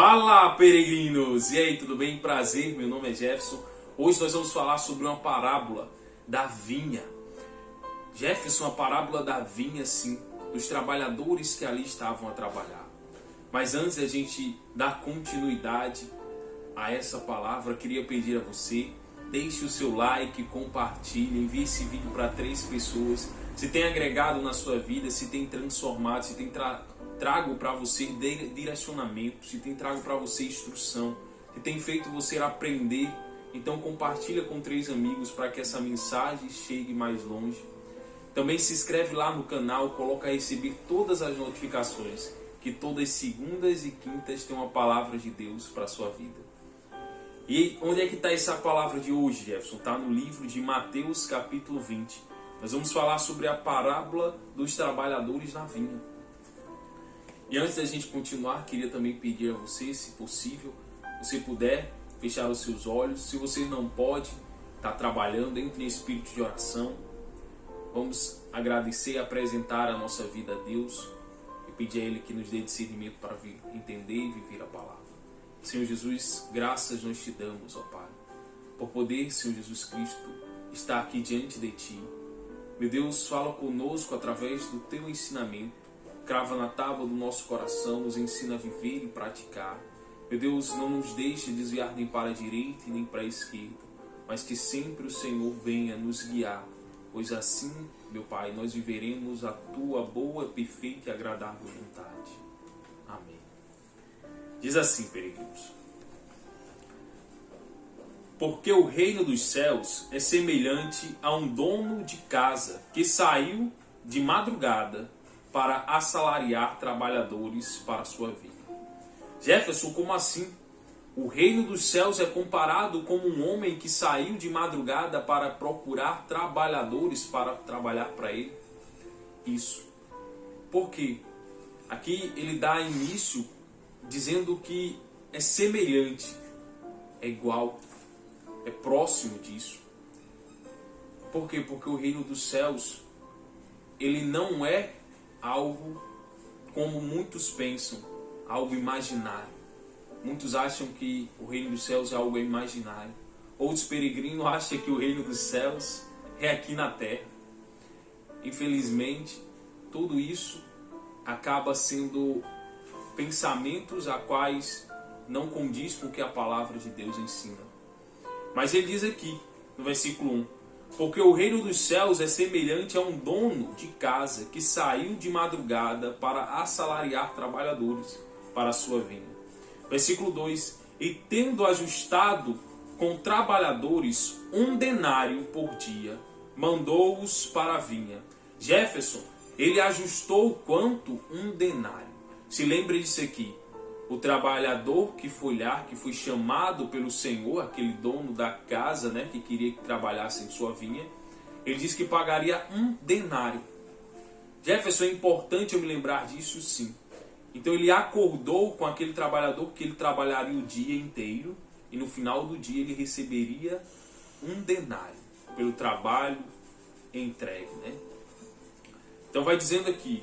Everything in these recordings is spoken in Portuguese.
Fala, peregrinos! E aí, tudo bem? Prazer, meu nome é Jefferson. Hoje nós vamos falar sobre uma parábola da vinha. Jefferson, a parábola da vinha, sim, dos trabalhadores que ali estavam a trabalhar. Mas antes da gente dar continuidade a essa palavra, queria pedir a você, deixe o seu like, compartilhe, envie esse vídeo para 3 pessoas. Se tem agregado na sua vida, se tem transformado, se tem trago para você direcionamento, se tem trago para você instrução, se tem feito você aprender, então compartilha com 3 amigos para que essa mensagem chegue mais longe. Também se inscreve lá no canal, coloca a receber todas as notificações, que todas segundas e quintas tem uma palavra de Deus para a sua vida. E onde é que está essa palavra de hoje, Jefferson? Está no livro de Mateus capítulo 20. Nós vamos falar sobre a parábola dos trabalhadores na vinha. E antes da gente continuar, queria também pedir a você, se possível, você puder fechar os seus olhos. Se você não pode estar trabalhando, entre em espírito de oração. Vamos agradecer e apresentar a nossa vida a Deus e pedir a Ele que nos dê discernimento para entender e viver a palavra. Senhor Jesus, graças nós te damos, ó Pai, por poder, Senhor Jesus Cristo, estar aqui diante de Ti. Meu Deus, fala conosco através do Teu ensinamento. Crava na tábua do nosso coração, nos ensina a viver e praticar. Meu Deus, não nos deixe desviar nem para a direita e nem para a esquerda, mas que sempre o Senhor venha nos guiar, pois assim, meu Pai, nós viveremos a Tua boa, perfeita e agradável vontade. Amém. Diz assim, peregrinos: porque o reino dos céus é semelhante a um dono de casa que saiu de madrugada para assalariar trabalhadores para a sua vida. Jefferson, como assim? O reino dos céus é comparado como um homem que saiu de madrugada para procurar trabalhadores para trabalhar para ele? Isso. Por quê? Aqui ele dá início dizendo que é semelhante, é igual, é próximo disso. Por quê? Porque o reino dos céus, ele não é algo como muitos pensam, algo imaginário. Muitos acham que o reino dos céus é algo imaginário. Outros peregrinos acham que o reino dos céus é aqui na terra. Infelizmente, tudo isso acaba sendo pensamentos a quais não condiz com o que a palavra de Deus ensina. Mas ele diz aqui, no versículo 1, porque o reino dos céus é semelhante a um dono de casa que saiu de madrugada para assalariar trabalhadores para a sua vinha. Versículo 2, e tendo ajustado com trabalhadores 1 denário por dia, mandou-os para a vinha. Jefferson, ele ajustou quanto? 1 denário. Se lembre disso aqui. O trabalhador que foi lá, que foi chamado pelo Senhor, aquele dono da casa, né, que queria que trabalhasse em sua vinha, ele disse que pagaria 1 denário. Jefferson, é importante eu me lembrar disso, sim. Então ele acordou com aquele trabalhador que ele trabalharia o dia inteiro e no final do dia ele receberia 1 denário pelo trabalho entregue, né? Então vai dizendo aqui,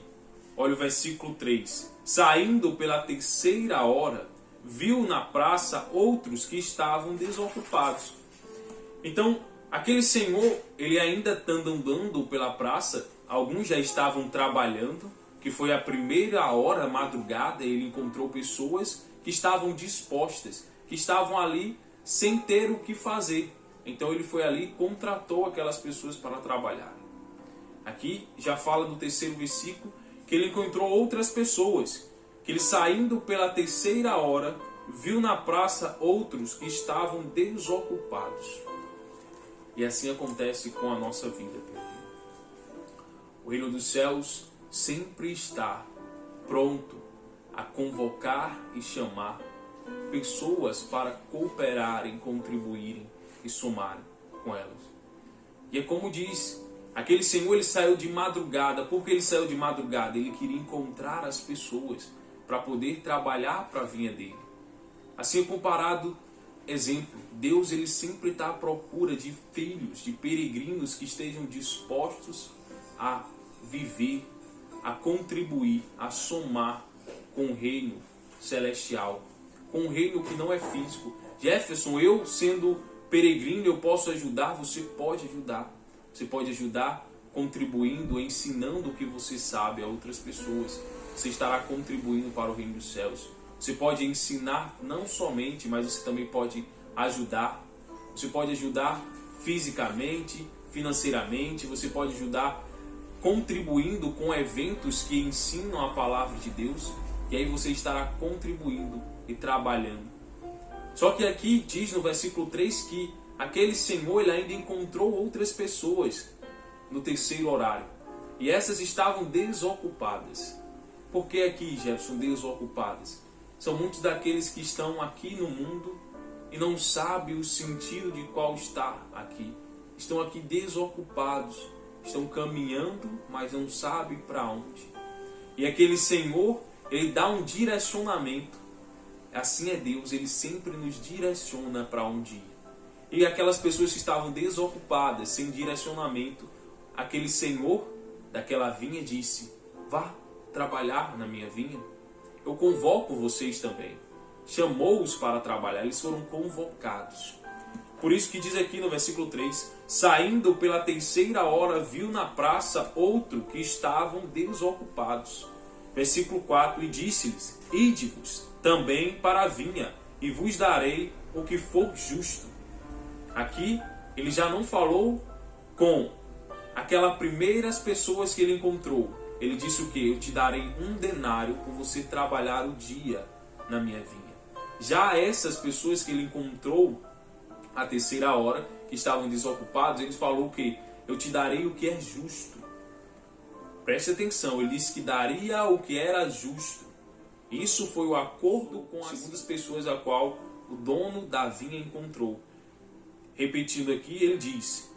olha o versículo 3. Saindo pela 3ª hora, viu na praça outros que estavam desocupados. Então, aquele senhor, ele ainda estando andando pela praça, alguns já estavam trabalhando, que foi a 1ª hora, madrugada, ele encontrou pessoas que estavam dispostas, que estavam ali sem ter o que fazer. Então ele foi ali e contratou aquelas pessoas para trabalhar. Aqui já fala no 3º versículo, que ele encontrou outras pessoas, que ele saindo pela 3ª hora, viu na praça outros que estavam desocupados. E assim acontece com a nossa vida. O reino dos céus sempre está pronto a convocar e chamar pessoas para cooperarem, contribuírem e somarem com elas. E é como diz, aquele senhor, ele saiu de madrugada. Por que ele saiu de madrugada? Ele queria encontrar as pessoas para poder trabalhar para a vinha dele. Assim é comparado, exemplo, Deus, ele sempre está à procura de filhos, de peregrinos que estejam dispostos a viver, a contribuir, a somar com o reino celestial, com um reino que não é físico. Jefferson, eu sendo peregrino, eu posso ajudar? Você pode ajudar. Você pode ajudar contribuindo, ensinando o que você sabe a outras pessoas. Você estará contribuindo para o reino dos céus. Você pode ensinar não somente, mas você também pode ajudar. Você pode ajudar fisicamente, financeiramente, você pode ajudar contribuindo com eventos que ensinam a palavra de Deus, e aí você estará contribuindo e trabalhando. Só que aqui diz no versículo 3 que aquele senhor ele ainda encontrou outras pessoas no terceiro horário, e essas estavam desocupadas. Por que aqui, Jefferson, desocupadas? São muitos daqueles que estão aqui no mundo e não sabem o sentido de qual está aqui. Estão aqui desocupados, estão caminhando, mas não sabem para onde. E aquele Senhor, ele dá um direcionamento. Assim é Deus, ele sempre nos direciona para onde ir. E aquelas pessoas que estavam desocupadas, sem direcionamento, aquele Senhor daquela vinha disse: vá trabalhar na minha vinha. Eu convoco vocês também. Chamou-os para trabalhar, eles foram convocados. Por isso que diz aqui no versículo 3, saindo pela terceira hora, viu na praça outro que estavam desocupados. Versículo 4, e disse-lhes: ide-vos também para a vinha, e vos darei o que for justo. Aqui, ele já não falou com aquelas primeiras pessoas que ele encontrou. Ele disse o que? Eu te darei 1 denário por você trabalhar o dia na minha vinha. Já essas pessoas que ele encontrou à terceira hora, que estavam desocupados, ele falou que eu te darei o que é justo. Preste atenção, ele disse que daria o que era justo. Isso foi o acordo com as segundas pessoas a qual o dono da vinha encontrou. Repetindo aqui, ele diz: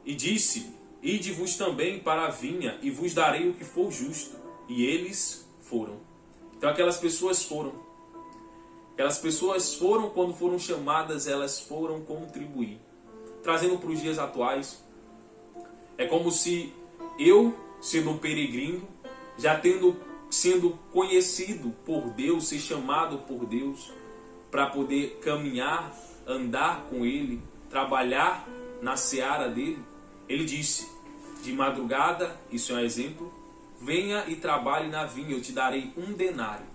e disse: ide-vos também para a vinha, e vos darei o que for justo. E eles foram. Então aquelas pessoas foram. Aquelas pessoas foram, quando foram chamadas, elas foram contribuir. Trazendo para os dias atuais, é como se eu, sendo um peregrino, já sendo conhecido por Deus, ser chamado por Deus, para poder caminhar, andar com Ele, trabalhar na seara dele, ele disse: de madrugada, isso é um exemplo, venha e trabalhe na vinha, eu te darei 1 denário.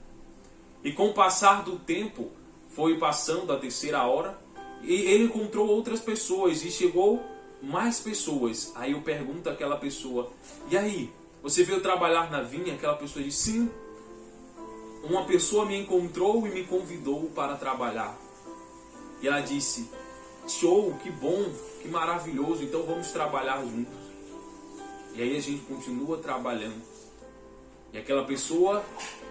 E com o passar do tempo, foi passando a terceira hora, e ele encontrou outras pessoas, e chegou mais pessoas. Aí eu pergunto àquela pessoa: e aí, você veio trabalhar na vinha? Aquela pessoa diz: sim, uma pessoa me encontrou e me convidou para trabalhar. E ela disse: show, que bom, que maravilhoso, então vamos trabalhar juntos. E aí a gente continua trabalhando. E aquela pessoa,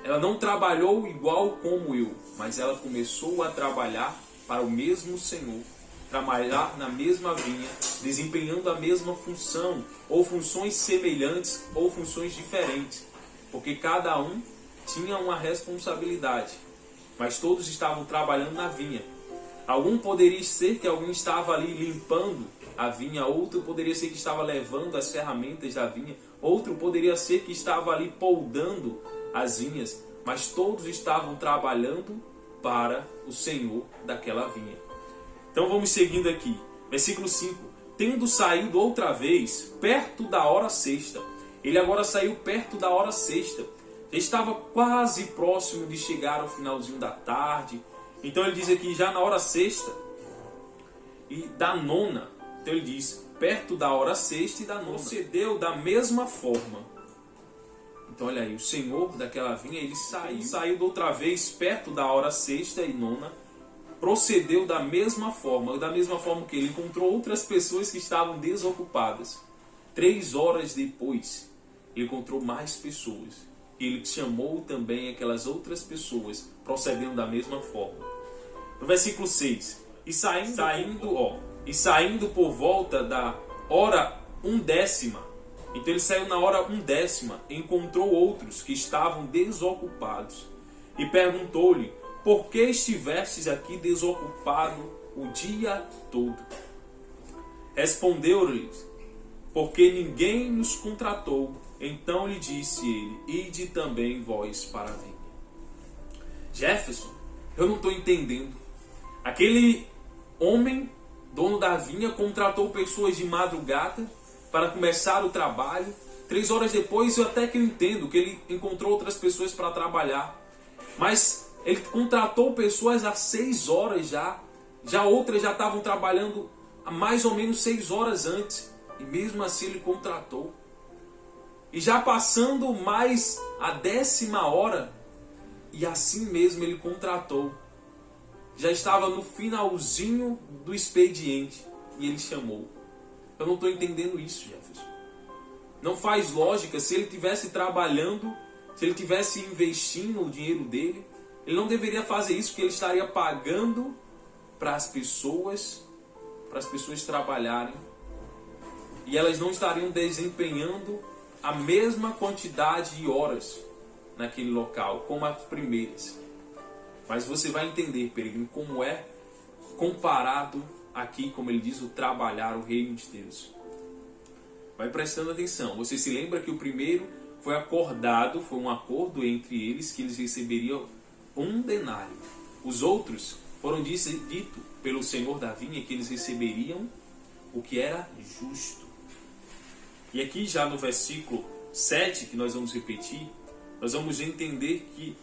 ela não trabalhou igual como eu, mas ela começou a trabalhar para o mesmo Senhor, trabalhar na mesma vinha, desempenhando a mesma função, ou funções semelhantes, ou funções diferentes, porque cada um tinha uma responsabilidade, mas todos estavam trabalhando na vinha. Algum poderia ser que alguém estava ali limpando a vinha, outro poderia ser que estava levando as ferramentas da vinha, outro poderia ser que estava ali poldando as vinhas, mas todos estavam trabalhando para o Senhor daquela vinha. Então vamos seguindo aqui, versículo 5. Tendo saído outra vez, perto da hora sexta, ele agora saiu perto da hora sexta, já estava quase próximo de chegar ao finalzinho da tarde. Então ele diz aqui, já na hora sexta e da nona, então ele diz, perto da hora sexta e da nona, procedeu da mesma forma. Então olha aí, o Senhor daquela vinha, ele saiu outra vez perto da hora sexta e nona, procedeu da mesma forma que ele encontrou outras pessoas que estavam desocupadas. 3 horas depois, ele encontrou mais pessoas. Ele chamou também aquelas outras pessoas, procedendo da mesma forma. No versículo 6, e saindo por volta da hora 1/10, então ele saiu na hora 1/10, encontrou outros que estavam desocupados, e perguntou-lhe, por que estivestes aqui desocupado o dia todo? Respondeu-lhes, porque ninguém nos contratou. Então lhe disse ele, ide também vós para a vinha. Jefferson, Eu não estou entendendo. Aquele homem, dono da vinha, contratou pessoas de madrugada para começar o trabalho. 3 horas depois, eu até que eu entendo que ele encontrou outras pessoas para trabalhar. Mas ele contratou pessoas às 6 horas já. Já outras já estavam trabalhando há mais ou menos 6 horas antes. E mesmo assim ele contratou. E já passando mais a 10ª hora, e assim mesmo ele contratou. Já estava no finalzinho do expediente e ele chamou. Eu não estou entendendo isso, Jefferson. Não faz lógica. Se ele estivesse trabalhando, se ele estivesse investindo o dinheiro dele, ele não deveria fazer isso, porque ele estaria pagando para as pessoas trabalharem. E elas não estariam desempenhando a mesma quantidade de horas naquele local, como as primeiras. Mas você vai entender, peregrino, como é comparado aqui, como ele diz, o trabalhar, o reino de Deus. Vai prestando atenção. Você se lembra que o primeiro foi acordado, foi um acordo entre eles, que eles receberiam 1 denário. Os outros foram dito pelo Senhor da vinha que eles receberiam o que era justo. E aqui já no versículo 7, que nós vamos repetir, nós vamos entender que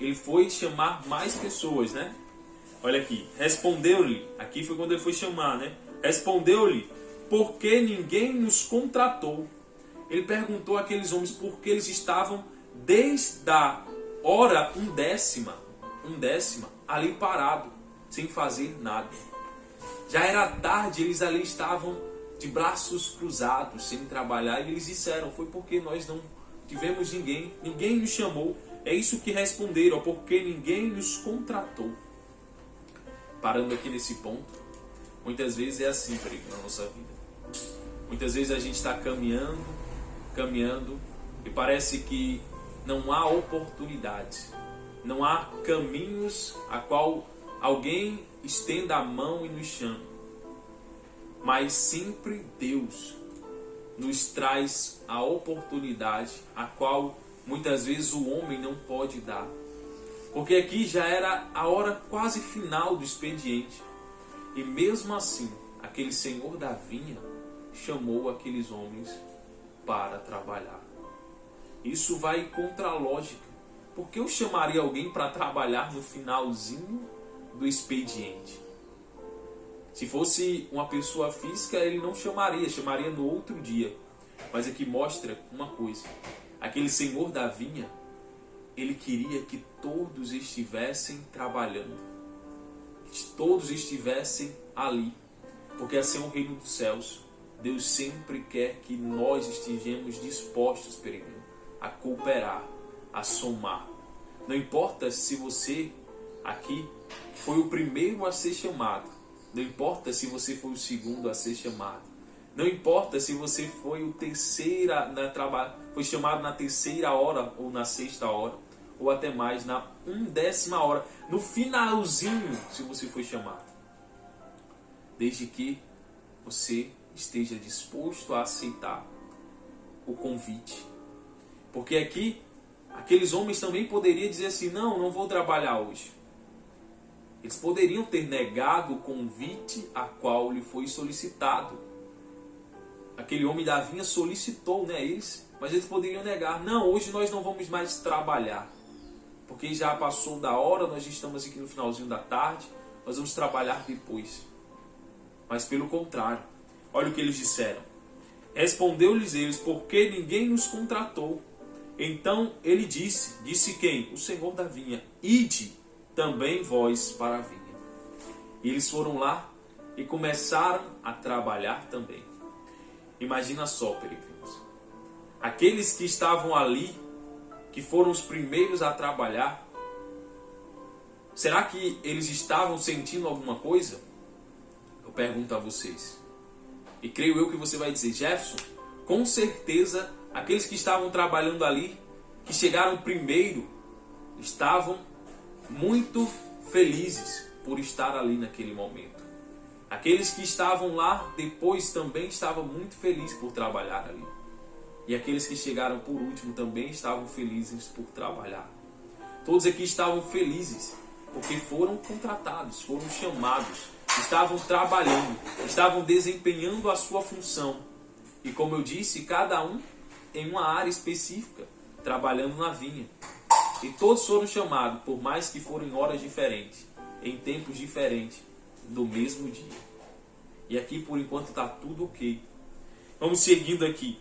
ele foi chamar mais pessoas, né? Olha aqui, respondeu-lhe, aqui foi quando ele foi chamar, né? Respondeu-lhe, porque ninguém nos contratou. Ele perguntou àqueles homens por que eles estavam desde a hora 1/10 ali parado, sem fazer nada. Já era tarde, eles ali estavam de braços cruzados, sem trabalhar, e eles disseram, foi porque nós não tivemos ninguém nos chamou. É isso que responderam, porque ninguém nos contratou. Parando aqui nesse ponto, muitas vezes é assim, peregrino, na nossa vida. Muitas vezes a gente está caminhando, e parece que não há oportunidades, não há caminhos a qual alguém estenda a mão e nos chame. Mas sempre Deus nos traz a oportunidade a qual muitas vezes o homem não pode dar. Porque aqui já era a hora quase final do expediente. E mesmo assim, aquele senhor da vinha chamou aqueles homens para trabalhar. Isso vai contra a lógica. Por que eu chamaria alguém para trabalhar no finalzinho do expediente? Se fosse uma pessoa física, ele não chamaria no outro dia. Mas aqui mostra uma coisa. Aquele senhor da vinha, ele queria que todos estivessem trabalhando. Que todos estivessem ali. Porque assim é o reino dos céus. Deus sempre quer que nós estejamos dispostos, peregrino, a cooperar, a somar. Não importa se você aqui foi o primeiro a ser chamado. Não importa se você foi o segundo a ser chamado. Não importa se você foi o foi chamado na 3ª hora ou na 6ª hora, ou até mais na 1/10 hora, no finalzinho, se você foi chamado. Desde que você esteja disposto a aceitar o convite. Porque aqui, aqueles homens também poderiam dizer assim, não vou trabalhar hoje. Eles poderiam ter negado o convite a qual lhe foi solicitado. Aquele homem da vinha solicitou, né, mas eles poderiam negar. Não, hoje nós não vamos mais trabalhar. Porque já passou da hora, nós estamos aqui no finalzinho da tarde, nós vamos trabalhar depois. Mas pelo contrário, olha o que eles disseram. Respondeu-lhes eles, porque ninguém nos contratou. Então ele disse quem? O senhor da vinha, ide também vós para a vinha. E eles foram lá e começaram a trabalhar também. Imagina só, peregrinos. Aqueles que estavam ali, que foram os primeiros a trabalhar, será que eles estavam sentindo alguma coisa? Eu pergunto a vocês. E creio eu que você vai dizer, Jefferson, com certeza aqueles que estavam trabalhando ali, que chegaram primeiro, estavam muito felizes por estar ali naquele momento. Aqueles que estavam lá depois também estavam muito felizes por trabalhar ali. E aqueles que chegaram por último também estavam felizes por trabalhar. Todos aqui estavam felizes porque foram contratados, foram chamados, estavam trabalhando, estavam desempenhando a sua função. E como eu disse, cada um em uma área específica, trabalhando na vinha. E todos foram chamados, por mais que foram em horas diferentes, em tempos diferentes, do mesmo dia. E aqui por enquanto está tudo ok. Vamos seguindo aqui.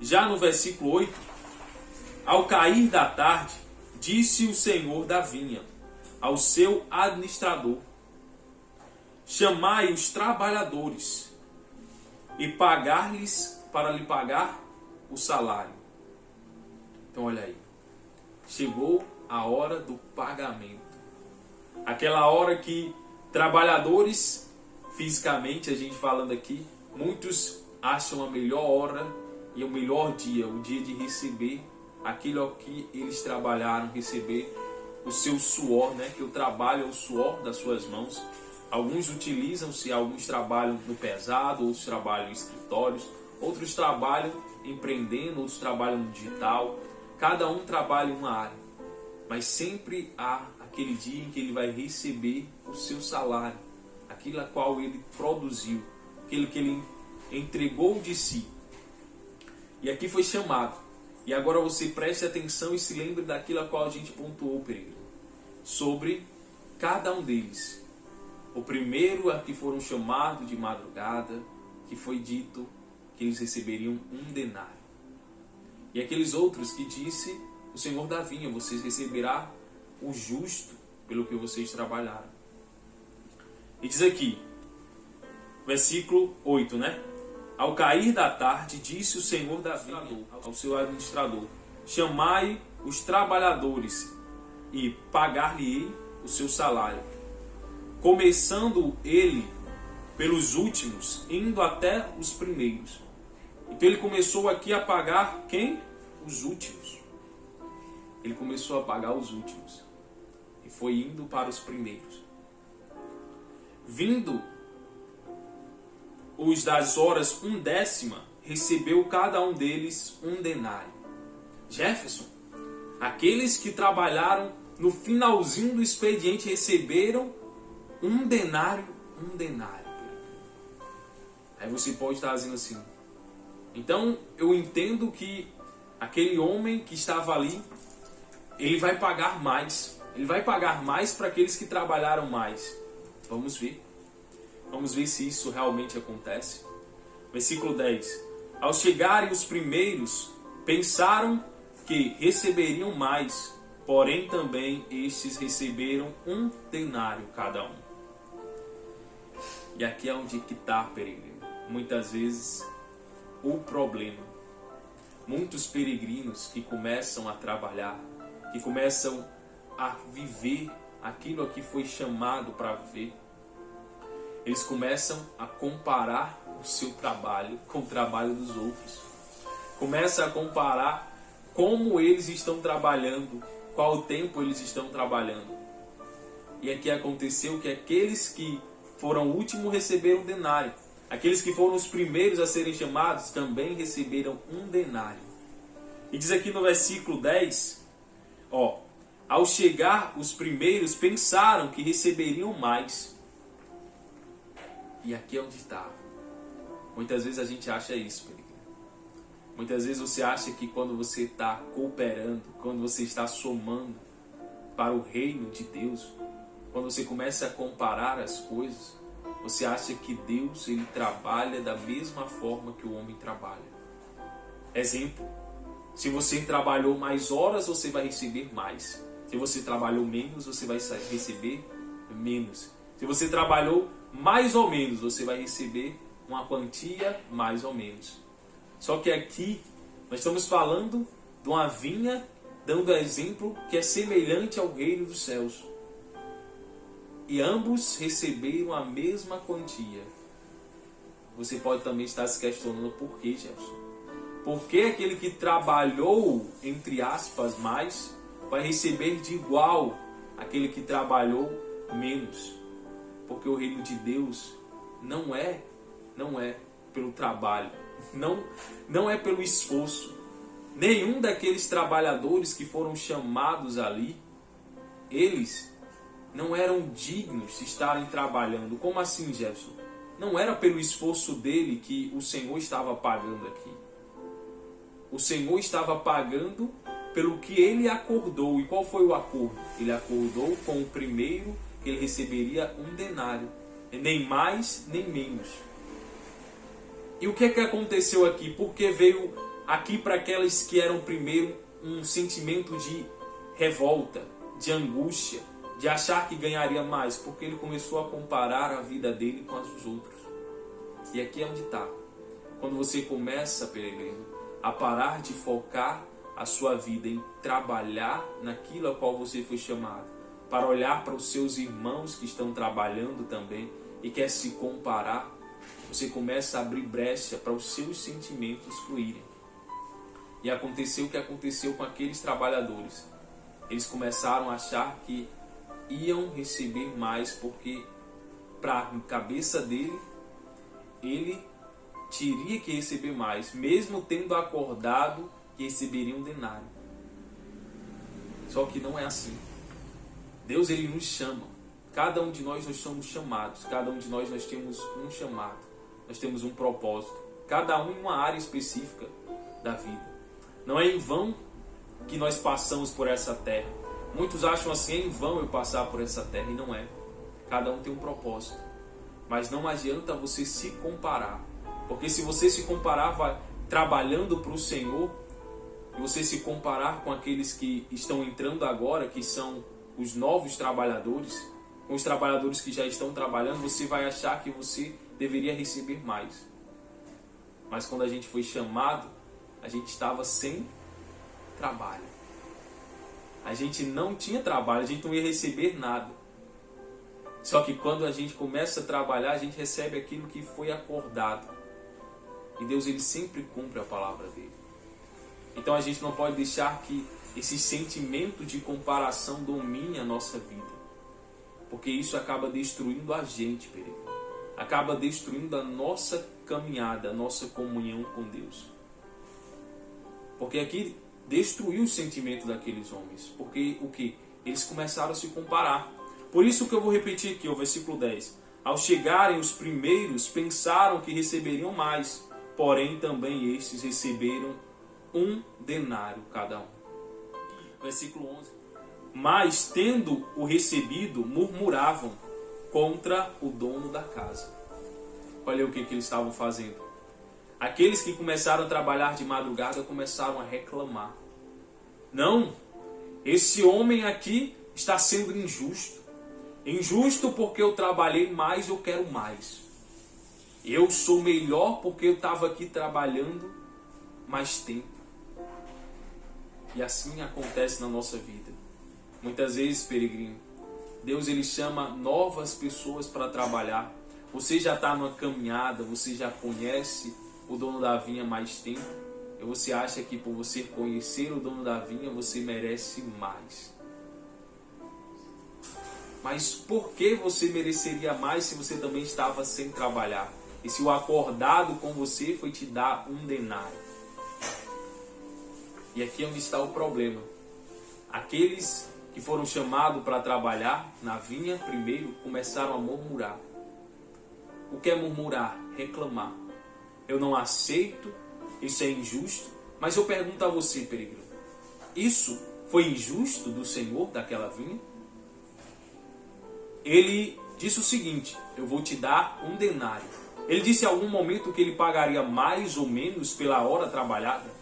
Já no versículo 8, ao cair da tarde, disse o senhor da vinha ao seu administrador: chamai os trabalhadores e pagar-lhes para lhe pagar o salário. Então olha aí, chegou a hora do pagamento. Aquela hora que trabalhadores, fisicamente a gente falando aqui, muitos acham a melhor hora e o melhor dia, o dia de receber aquilo que eles trabalharam, receber o seu suor, né? Que o trabalho é o suor das suas mãos. Alguns utilizam-se, alguns trabalham no pesado, outros trabalham em escritórios, outros trabalham empreendendo, outros trabalham no digital. Cada um trabalha em uma área, mas sempre há aquele dia em que ele vai receber o seu salário, aquilo a qual ele produziu, aquilo que ele entregou de si. E aqui foi chamado. E agora você preste atenção e se lembre daquilo a qual a gente pontuou, peregrino, sobre cada um deles. O primeiro a que foram chamados de madrugada, que foi dito que eles receberiam 1 denário. E aqueles outros que disse o Senhor da vinha: vocês receberá o justo pelo que vocês trabalharam. E diz aqui, versículo 8, né? Ao cair da tarde, disse o Senhor da vinha ao seu administrador: chamai os trabalhadores e pagar-lhe o seu salário, começando ele pelos últimos, indo até os primeiros. Então ele começou aqui a pagar quem? Os últimos. Ele começou a pagar os últimos e foi indo para os primeiros. Vindo os das horas 1/10, recebeu cada um deles 1 denário. Jefferson, aqueles que trabalharam no finalzinho do expediente receberam 1 denário, 1 denário. Aí você pode estar dizendo assim: então eu entendo que aquele homem que estava ali, ele vai pagar mais. Ele vai pagar mais para aqueles que trabalharam mais. Vamos ver. Vamos ver se isso realmente acontece. Versículo 10. Ao chegarem os primeiros, pensaram que receberiam mais, porém também estes receberam 1 denário cada um. E aqui é onde que está, peregrino, muitas vezes o problema. Muitos peregrinos que começam a trabalhar, que começam a viver aquilo a que foi chamado para viver, eles começam a comparar o seu trabalho com o trabalho dos outros. Começam a comparar como eles estão trabalhando, qual tempo eles estão trabalhando. E aqui aconteceu que aqueles que foram últimos receberam 1 denário. Aqueles que foram os primeiros a serem chamados também receberam 1 denário. E diz aqui no versículo 10, ao chegar os primeiros, pensaram que receberiam mais. E aqui é onde está. Muitas vezes a gente acha isso, peregrino. Muitas vezes você acha que quando você está cooperando, quando você está somando para o reino de Deus, quando você começa a comparar as coisas, você acha que Deus ele trabalha da mesma forma que o homem trabalha. Exemplo, se você trabalhou mais horas, você vai receber mais. Se você trabalhou menos, você vai receber menos. Se você trabalhou mais ou menos, você vai receber uma quantia mais ou menos. Só que aqui nós estamos falando de uma vinha, dando exemplo que é semelhante ao reino dos céus. E ambos receberam a mesma quantia. Você pode também estar se questionando por que, Jefferson? Por que aquele que trabalhou, entre aspas, mais, vai receber de igual aquele que trabalhou menos? Porque o reino de Deus não é pelo trabalho, não é pelo esforço. Nenhum daqueles trabalhadores que foram chamados ali, eles não eram dignos de estarem trabalhando. Como assim, Jefferson? Não era pelo esforço dele que o Senhor estava pagando aqui. O Senhor estava pagando pelo que ele acordou. E qual foi o acordo? Ele acordou com o primeiro que ele receberia 1 denário. Nem mais, nem menos. E o que é que aconteceu aqui? Porque veio aqui para aquelas que eram primeiro um sentimento de revolta, de angústia, de achar que ganharia mais, porque ele começou a comparar a vida dele com as dos outros. E aqui é onde está. Quando você começa, peregrino, a parar de focar a sua vida em trabalhar naquilo a qual você foi chamado, para olhar para os seus irmãos que estão trabalhando também e quer se comparar, você começa a abrir brecha para os seus sentimentos fluírem. E aconteceu o que aconteceu com aqueles trabalhadores. Eles começaram a achar que iam receber mais, porque para a cabeça dele, ele teria que receber mais, mesmo tendo acordado que receberia 1 denário. Só que não é assim. Deus, ele nos chama. Cada um de nós somos chamados. Cada um de nós temos um chamado. Nós temos um propósito. Cada um em uma área específica da vida. Não é em vão que nós passamos por essa terra. Muitos acham assim, é em vão eu passar por essa terra. E não é. Cada um tem um propósito. Mas não adianta você se comparar. Porque se você se comparar trabalhando para o Senhor, e você se comparar com aqueles que estão entrando agora, que são os novos trabalhadores, com os trabalhadores que já estão trabalhando, você vai achar que você deveria receber mais. Mas quando a gente foi chamado, a gente estava sem trabalho. A gente não tinha trabalho, a gente não ia receber nada. Só que quando a gente começa a trabalhar, a gente recebe aquilo que foi acordado. E Deus, ele sempre cumpre a palavra dele. Então a gente não pode deixar que esse sentimento de comparação domine a nossa vida. Porque isso acaba destruindo a gente, peregrino. Acaba destruindo a nossa caminhada, a nossa comunhão com Deus. Porque aqui destruiu o sentimento daqueles homens. Porque o que? Eles começaram a se comparar. Por isso que eu vou repetir aqui o versículo 10. Ao chegarem os primeiros, pensaram que receberiam mais. Porém também estes receberam 1 denário cada um. Versículo 11. Mas tendo o recebido, murmuravam contra o dono da casa. Olha o que eles estavam fazendo. Aqueles que começaram a trabalhar de madrugada começaram a reclamar. Não, esse homem aqui está sendo injusto. Injusto porque eu trabalhei mais, eu quero mais. Eu sou melhor porque eu estava aqui trabalhando mais tempo. E assim acontece na nossa vida. Muitas vezes, peregrino, Deus, ele chama novas pessoas para trabalhar. Você já está numa caminhada, você já conhece o dono da vinha há mais tempo. E você acha que por você conhecer o dono da vinha, você merece mais. Mas por que você mereceria mais se você também estava sem trabalhar? E se o acordado com você foi te dar 1 denário? E aqui é onde está o problema. Aqueles que foram chamados para trabalhar na vinha, primeiro começaram a murmurar. O que é murmurar? Reclamar. Eu não aceito, isso é injusto. Mas eu pergunto a você, peregrino, isso foi injusto do Senhor daquela vinha? Ele disse o seguinte, eu vou te dar 1 denário. Ele disse em algum momento que ele pagaria mais ou menos pela hora trabalhada?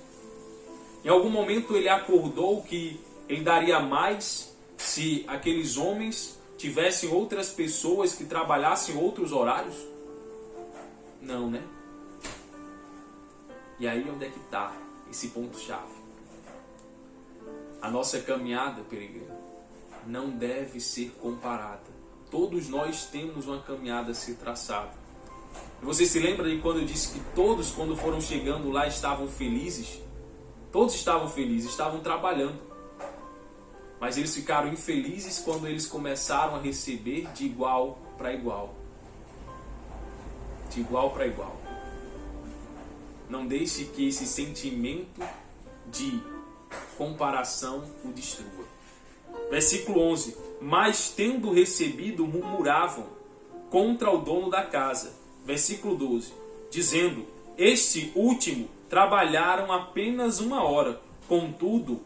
Em algum momento ele acordou que ele daria mais se aqueles homens tivessem outras pessoas que trabalhassem outros horários? Não, né? E aí onde é que está esse ponto-chave? A nossa caminhada, peregrino, não deve ser comparada. Todos nós temos uma caminhada a ser traçada. Você se lembra de quando eu disse que todos, quando foram chegando lá, estavam felizes? Todos estavam felizes, estavam trabalhando. Mas eles ficaram infelizes quando eles começaram a receber de igual para igual. De igual para igual. Não deixe que esse sentimento de comparação o destrua. Versículo 11. mas tendo recebido, murmuravam contra o dono da casa. Versículo 12, dizendo: este último trabalharam apenas 1 hora, contudo,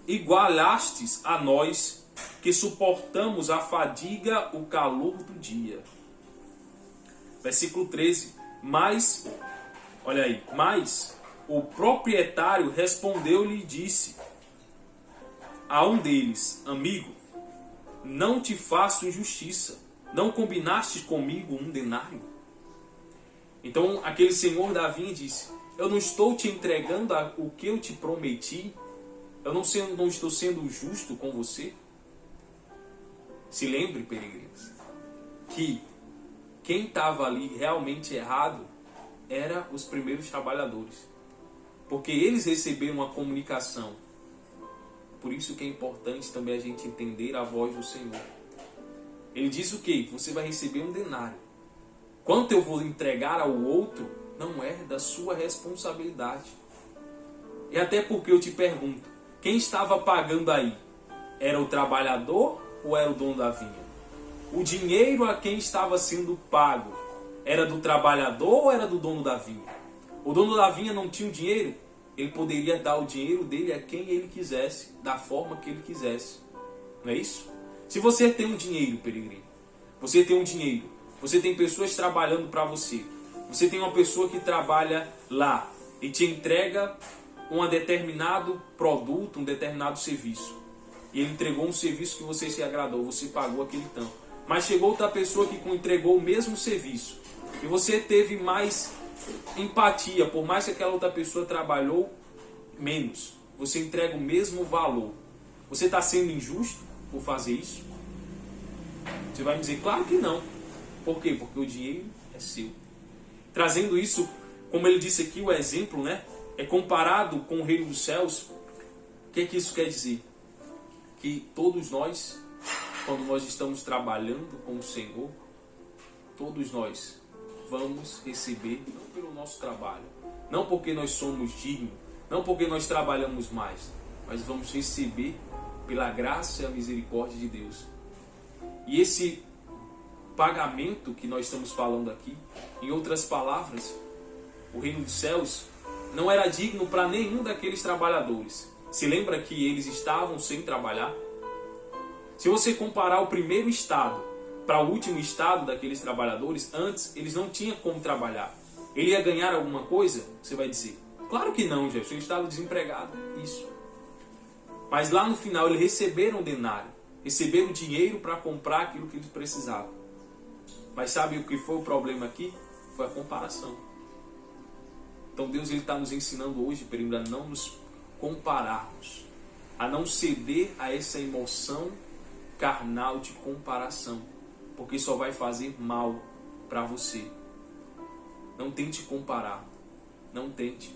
igualastes a nós, que suportamos a fadiga, o calor do dia. Versículo 13, olha aí, mas o proprietário respondeu-lhe e disse a um deles: amigo, não te faço injustiça, não combinaste comigo 1 denário? Então aquele senhor da vinha disse: eu não estou te entregando o que eu te prometi? Eu não estou sendo justo com você? Se lembre, peregrinos, que quem estava ali realmente errado eram os primeiros trabalhadores. Porque eles receberam uma comunicação. Por isso que é importante também a gente entender a voz do Senhor. Ele diz o quê? Você vai receber 1 denário. Quanto eu vou entregar ao outro, não é da sua responsabilidade. E até porque eu te pergunto, quem estava pagando aí? Era o trabalhador ou era o dono da vinha? O dinheiro a quem estava sendo pago era do trabalhador ou era do dono da vinha? O dono da vinha não tinha o dinheiro? Ele poderia dar o dinheiro dele a quem ele quisesse, da forma que ele quisesse. Não é isso? Se você tem um dinheiro, peregrino, você tem um dinheiro, você tem pessoas trabalhando para você, você tem uma pessoa que trabalha lá e te entrega um determinado produto, um determinado serviço. E ele entregou um serviço que você se agradou, você pagou aquele tanto. Mas chegou outra pessoa que entregou o mesmo serviço e você teve mais empatia, por mais que aquela outra pessoa trabalhou menos, você entrega o mesmo valor. Você está sendo injusto por fazer isso? Você vai me dizer, claro que não. Por quê? Porque o dinheiro é seu. Trazendo isso, como ele disse aqui, o exemplo, né, é comparado com o reino dos céus. O que é que isso quer dizer? Que todos nós, quando nós estamos trabalhando com o Senhor, todos nós vamos receber, não pelo nosso trabalho, não porque nós somos dignos, não porque nós trabalhamos mais, mas vamos receber pela graça e a misericórdia de Deus. E esse pagamento que nós estamos falando aqui, em outras palavras, o reino dos céus não era digno para nenhum daqueles trabalhadores. Se lembra que eles estavam sem trabalhar? Se você comparar o primeiro estado para o último estado daqueles trabalhadores, antes eles não tinham como trabalhar. Ele ia ganhar alguma coisa? Você vai dizer, claro que não, Jefferson, ele estava desempregado. Isso. Mas lá no final eles receberam denário, receberam dinheiro para comprar aquilo que eles precisavam. Mas sabe o que foi o problema aqui? Foi a comparação. Então Deus está nos ensinando hoje, peregrino, a não nos compararmos, a não ceder a essa emoção carnal de comparação, porque só vai fazer mal para você. Não tente comparar, não tente,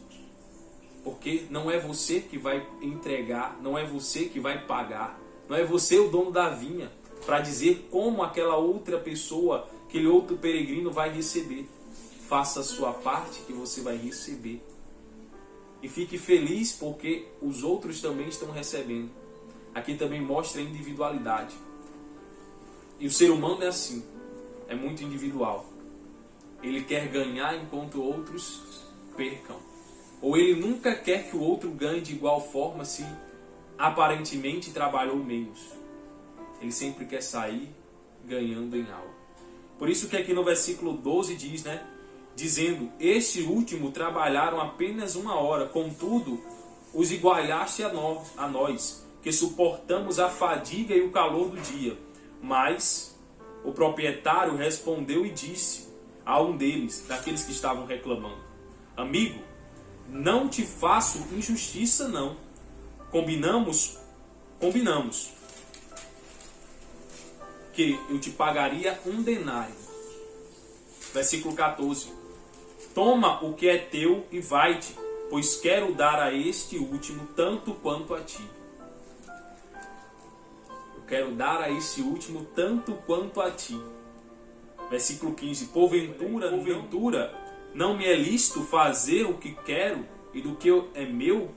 porque não é você que vai entregar, não é você que vai pagar, não é você o dono da vinha para dizer como aquela outra pessoa, aquele outro peregrino vai receber. Faça a sua parte que você vai receber. E fique feliz porque os outros também estão recebendo. Aqui também mostra a individualidade. E o ser humano é assim, é muito individual. Ele quer ganhar enquanto outros percam. Ou ele nunca quer que o outro ganhe de igual forma se aparentemente trabalhou menos. Ele sempre quer sair ganhando em algo. Por isso que aqui no versículo 12 diz, né? Dizendo, este último trabalharam apenas 1 hora, contudo, os igualaste a nós, que suportamos a fadiga e o calor do dia. Mas o proprietário respondeu e disse a um deles, daqueles que estavam reclamando, amigo, não te faço injustiça não. Combinamos que eu te pagaria 1 denário. Versículo 14. Toma o que é teu e vai-te, pois quero dar a este último tanto quanto a ti. Eu quero dar a este último tanto quanto a ti. Versículo 15. Porventura, não me é lícito fazer o que quero e do que é meu?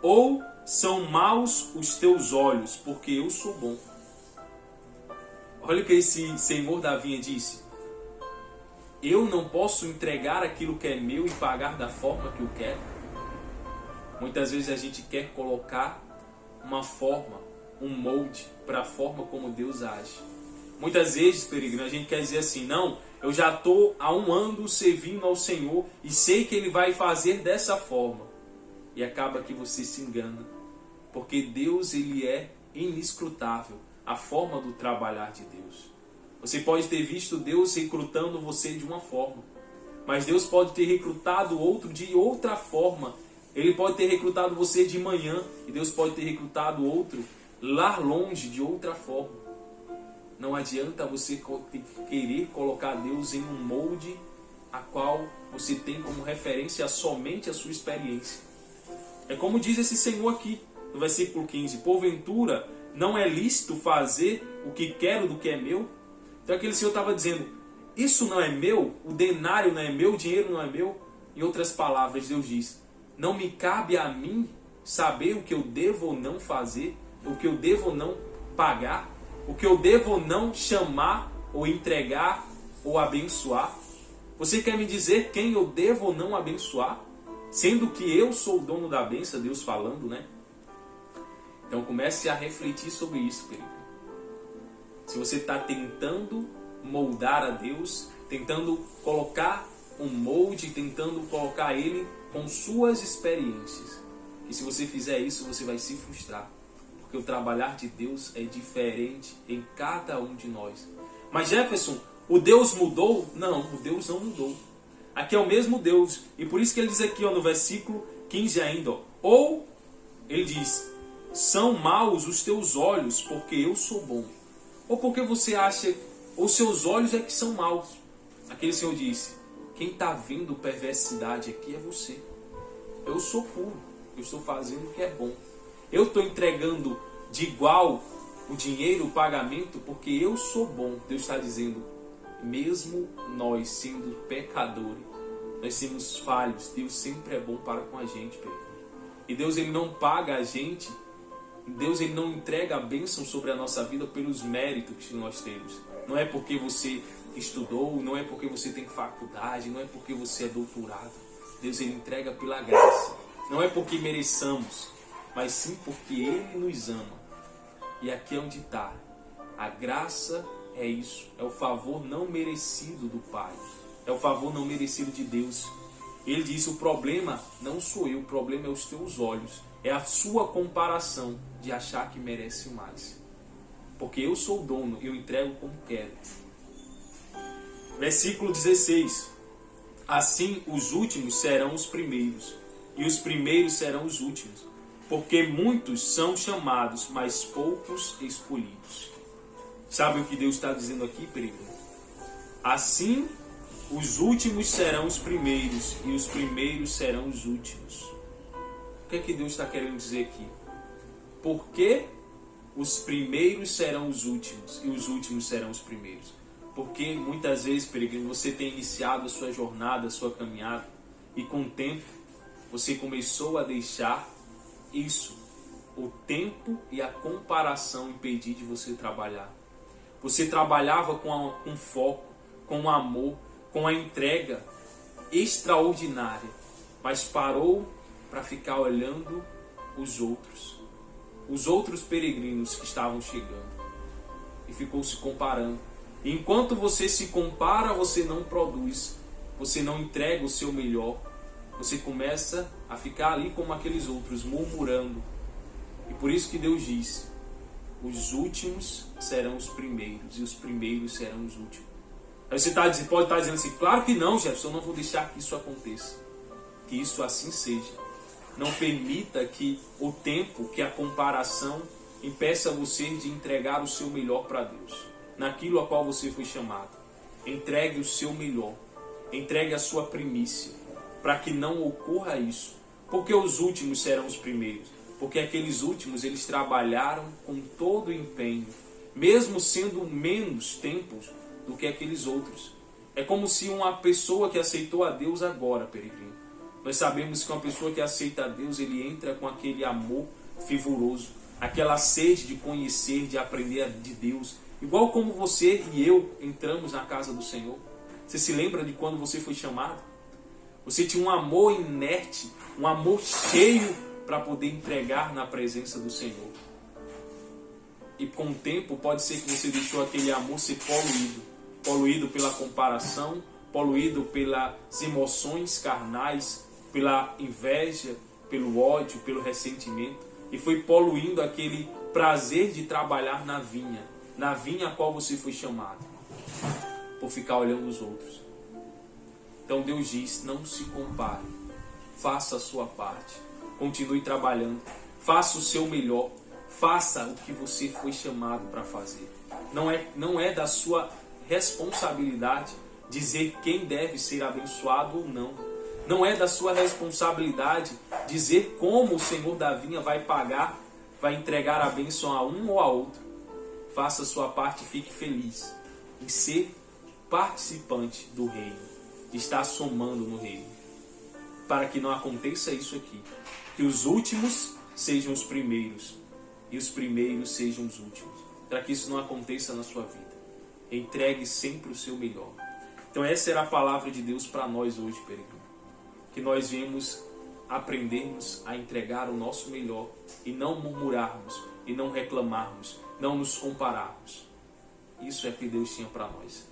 Ou são maus os teus olhos, porque eu sou bom? Olha o que esse senhor da vinha disse. Eu não posso entregar aquilo que é meu e pagar da forma que eu quero. Muitas vezes a gente quer colocar uma forma, um molde para a forma como Deus age. Muitas vezes, peregrino, a gente quer dizer assim, não, eu já estou há um ano servindo ao Senhor e sei que Ele vai fazer dessa forma. E acaba que você se engana. Porque Deus, Ele é inescrutável, a forma do trabalhar de Deus. Você pode ter visto Deus recrutando você de uma forma, mas Deus pode ter recrutado outro de outra forma. Ele pode ter recrutado você de manhã e Deus pode ter recrutado outro lá longe de outra forma. Não adianta você querer colocar Deus em um molde a qual você tem como referência somente a sua experiência. É como diz esse Senhor aqui, no versículo 15. Porventura, não é lícito fazer o que quero do que é meu? Então aquele Senhor estava dizendo, isso não é meu, o denário não é meu, o dinheiro não é meu. Em outras palavras, Deus diz, não me cabe a mim saber o que eu devo ou não fazer, o que eu devo ou não pagar, o que eu devo ou não chamar, ou entregar, ou abençoar. Você quer me dizer quem eu devo ou não abençoar? Sendo que eu sou o dono da bênção, Deus falando, né? Então comece a refletir sobre isso, querido. Se você está tentando moldar a Deus, tentando colocar um molde, tentando colocar Ele com suas experiências, e se você fizer isso, você vai se frustrar. Porque o trabalhar de Deus é diferente em cada um de nós. Mas Jefferson, o Deus mudou? Não, o Deus não mudou. Aqui é o mesmo Deus. E por isso que ele diz aqui no versículo 15 ainda. Ou, ele diz, são maus os teus olhos porque eu sou bom. Ou porque você acha, os seus olhos é que são maus. Aquele Senhor disse, quem está vendo perversidade aqui é você. Eu sou puro, eu estou fazendo o que é bom. Eu estou entregando de igual o dinheiro, o pagamento, porque eu sou bom. Deus está dizendo, mesmo nós sendo pecadores, nós somos falhos, Deus sempre é bom para com a gente. E Deus ele não paga a gente, Deus ele não entrega a bênção sobre a nossa vida pelos méritos que nós temos. Não é porque você estudou, não é porque você tem faculdade, não é porque você é doutorado. Deus ele entrega pela graça. Não é porque mereçamos, mas sim porque Ele nos ama. E aqui é onde está. A graça é isso. É o favor não merecido do Pai. É o favor não merecido de Deus. Ele diz, o problema não sou eu, o problema é os teus olhos. É a sua comparação de achar que merece mais. Porque eu sou o dono, eu entrego como quero. Versículo 16. Assim os últimos serão os primeiros, e os primeiros serão os últimos. Porque muitos são chamados, mas poucos escolhidos. Sabe o que Deus está dizendo aqui, peregrino? Assim, os últimos serão os primeiros, e os primeiros serão os últimos. O que é que Deus está querendo dizer aqui? Porque os primeiros serão os últimos, e os últimos serão os primeiros. Porque muitas vezes, peregrino, você tem iniciado a sua jornada, a sua caminhada, e com o tempo, você começou a deixar isso, o tempo e a comparação impedir de você trabalhar. Você trabalhava com foco, com amor, com a entrega extraordinária, mas parou para ficar olhando os outros peregrinos que estavam chegando, e ficou se comparando. E enquanto você se compara, você não produz, você não entrega o seu melhor. Você começa a ficar ali como aqueles outros, murmurando. E por isso que Deus diz, os últimos serão os primeiros, e os primeiros serão os últimos. Aí você pode estar dizendo assim, claro que não, Jefferson, eu não vou deixar que isso aconteça. Que isso assim seja. Não permita que o tempo, que a comparação, impeça você de entregar o seu melhor para Deus. Naquilo a qual você foi chamado. Entregue o seu melhor. Entregue a sua primícia. Para que não ocorra isso. Porque os últimos serão os primeiros. Porque aqueles últimos, eles trabalharam com todo o empenho. Mesmo sendo menos tempos do que aqueles outros. É como se uma pessoa que aceitou a Deus agora, peregrino. Nós sabemos que uma pessoa que aceita a Deus, ele entra com aquele amor fervoroso. Aquela sede de conhecer, de aprender de Deus. Igual como você e eu entramos na casa do Senhor. Você se lembra de quando você foi chamado? Você tinha um amor inerte, um amor cheio para poder entregar na presença do Senhor. E com o tempo pode ser que você deixou aquele amor ser poluído pela comparação, poluído pelas emoções carnais, pela inveja, pelo ódio, pelo ressentimento, e foi poluindo aquele prazer de trabalhar na vinha a qual você foi chamado, por ficar olhando os outros. Então Deus diz, não se compare, faça a sua parte, continue trabalhando, faça o seu melhor, faça o que você foi chamado para fazer. Não é da sua responsabilidade dizer quem deve ser abençoado ou não. Não é da sua responsabilidade dizer como o Senhor da vinha vai pagar, vai entregar a bênção a um ou a outro. Faça a sua parte e fique feliz em ser participante do reino, de estar somando no reino. Para que não aconteça isso aqui, que os últimos sejam os primeiros e os primeiros sejam os últimos. Para que isso não aconteça na sua vida. Entregue sempre o seu melhor. Então essa era a palavra de Deus para nós hoje, peregrino. Que nós viemos aprendermos a entregar o nosso melhor e não murmurarmos, e não reclamarmos, não nos compararmos. Isso é o que Deus tinha para nós.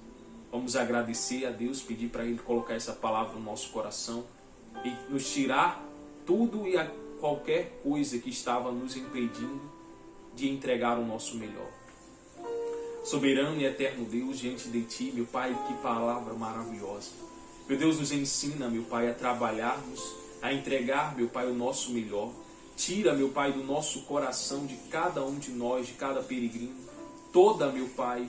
Vamos agradecer a Deus, pedir para Ele colocar essa palavra no nosso coração e nos tirar tudo e qualquer coisa que estava nos impedindo de entregar o nosso melhor. Soberano e eterno Deus, diante de Ti, meu Pai, que palavra maravilhosa. Meu Deus, nos ensina, meu Pai, a trabalharmos, a entregar, meu Pai, o nosso melhor. Tira, meu Pai, do nosso coração, de cada um de nós, de cada peregrino, toda, meu Pai,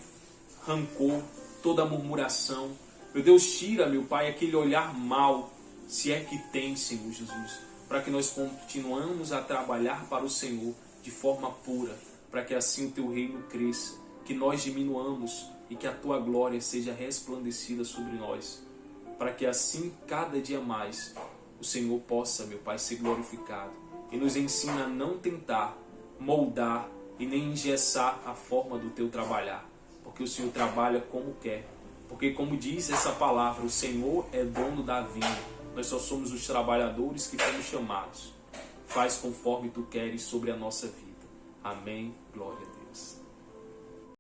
rancor, toda murmuração. Meu Deus, tira, meu Pai, aquele olhar mau, se é que tem, Senhor Jesus, para que nós continuamos a trabalhar para o Senhor de forma pura, para que assim o Teu reino cresça, que nós diminuamos e que a Tua glória seja resplandecida sobre nós, para que assim, cada dia mais, o Senhor possa, meu Pai, ser glorificado. E nos ensina a não tentar moldar e nem engessar a forma do Teu trabalhar, porque o Senhor trabalha como quer. Porque como diz essa palavra, o Senhor é dono da vinha. Nós só somos os trabalhadores que fomos chamados. Faz conforme Tu queres sobre a nossa vida. Amém. Glória a Deus.